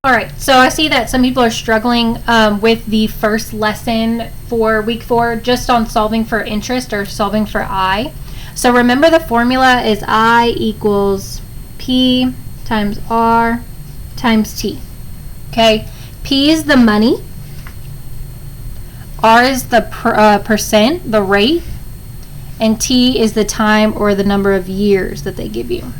All right, so I see that some people are struggling with the first lesson for week 4 just on solving for interest or solving for I. So remember the formula is I equals P times R times T. Okay, P is the money, R is the percent, the rate, and T is the time or the number of years that they give you.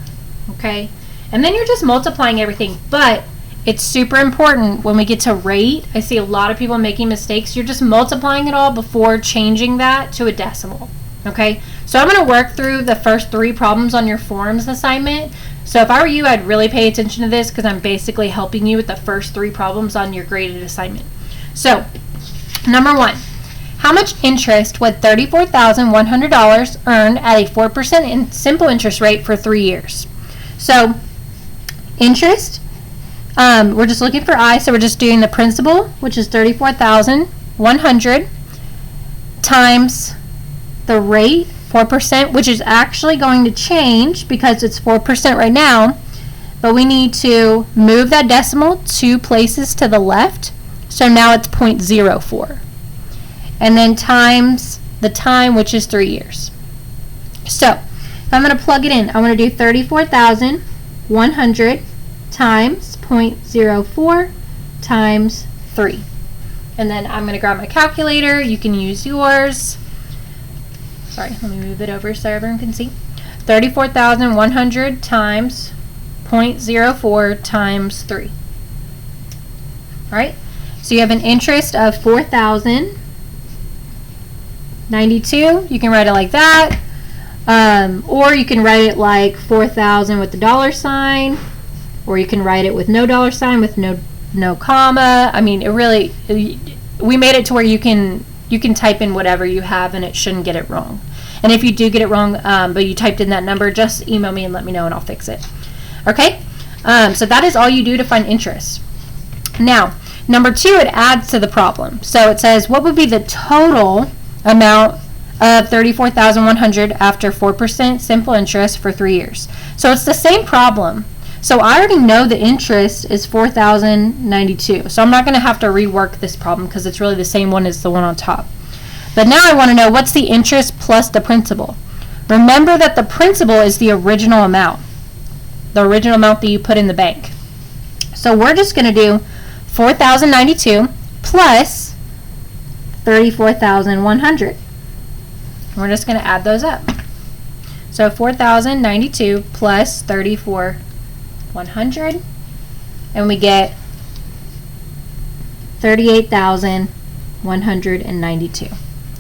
Okay, and then you're just multiplying everything, but it's super important when we get to rate. I see a lot of people making mistakes. You're just multiplying it all before changing that to a decimal. Okay, so I'm going to work through the first 3 problems on your forms assignment. So if I were you, I'd really pay attention to this because I'm basically helping you with the first 3 problems on your graded assignment. So number 1, how much interest would $34,100 earn at a 4% simple interest rate for 3 years? So interest, we're just looking for I, so we're just doing the principal, which is $34,100 times the rate, 4%, which is actually going to change because it's 4% right now, but we need to move that decimal 2 places to the left, so now it's 0.04. And then times the time, which is 3 years. So if I'm going to plug it in, I'm going to do 34,100 times 0.04 times 3. And then I'm going to grab my calculator. You can use yours. Sorry, let me move it over so everyone can see. 34,100 times 0.04 times 3. All right, so you have an interest of 4,092. You can write it like that. Or you can write it like 4,000 with the dollar sign, or you can write it with no dollar sign, with no comma. I mean, it really, we made it to where you can type in whatever you have and it shouldn't get it wrong. And if you do get it wrong, but you typed in that number, just email me and let me know and I'll fix it. Okay, so that is all you do to find interest. Now, number 2, it adds to the problem. So it says, what would be the total amount of 34,100 after 4% simple interest for 3 years? So it's the same problem. So I already know the interest is 4,092. So I'm not going to have to rework this problem because it's really the same one as the one on top. But now I want to know what's the interest plus the principal. Remember that the principal is the original amount. The original amount that you put in the bank. So we're just going to do 4,092 plus 34,100. We're just going to add those up. So 4,092 plus 34,100, and we get 38,192.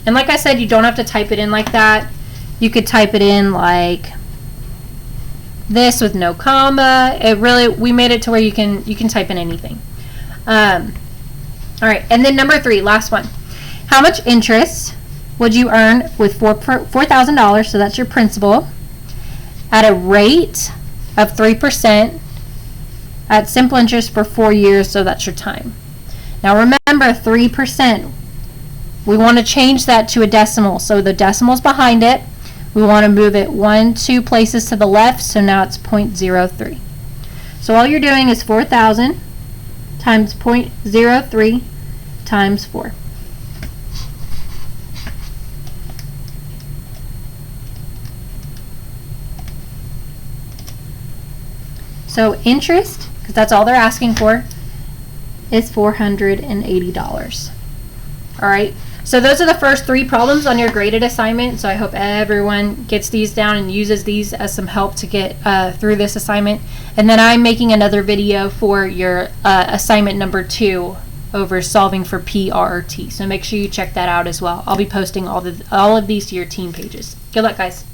And like I said, you don't have to type it in like that. You could type it in like this with no comma. It really, we made it to where you can type in anything. All right, and then number 3, last one. How much interest would you earn with $4,000, so that's your principal, at a rate of 3% at simple interest for 4 years, so that's your time. Now remember, 3%, we want to change that to a decimal, so the decimal's behind it. We want to move it 2 places to the left, so now it's 0.03. So all you're doing is 4,000 times 0.03 times 4. So interest, because that's all they're asking for, is $480. All right, so those are the first 3 problems on your graded assignment. So I hope everyone gets these down and uses these as some help to get through this assignment. And then I'm making another video for your assignment number 2 over solving for P, R, or T. So make sure you check that out as well. I'll be posting all of these to your team pages. Good luck, guys.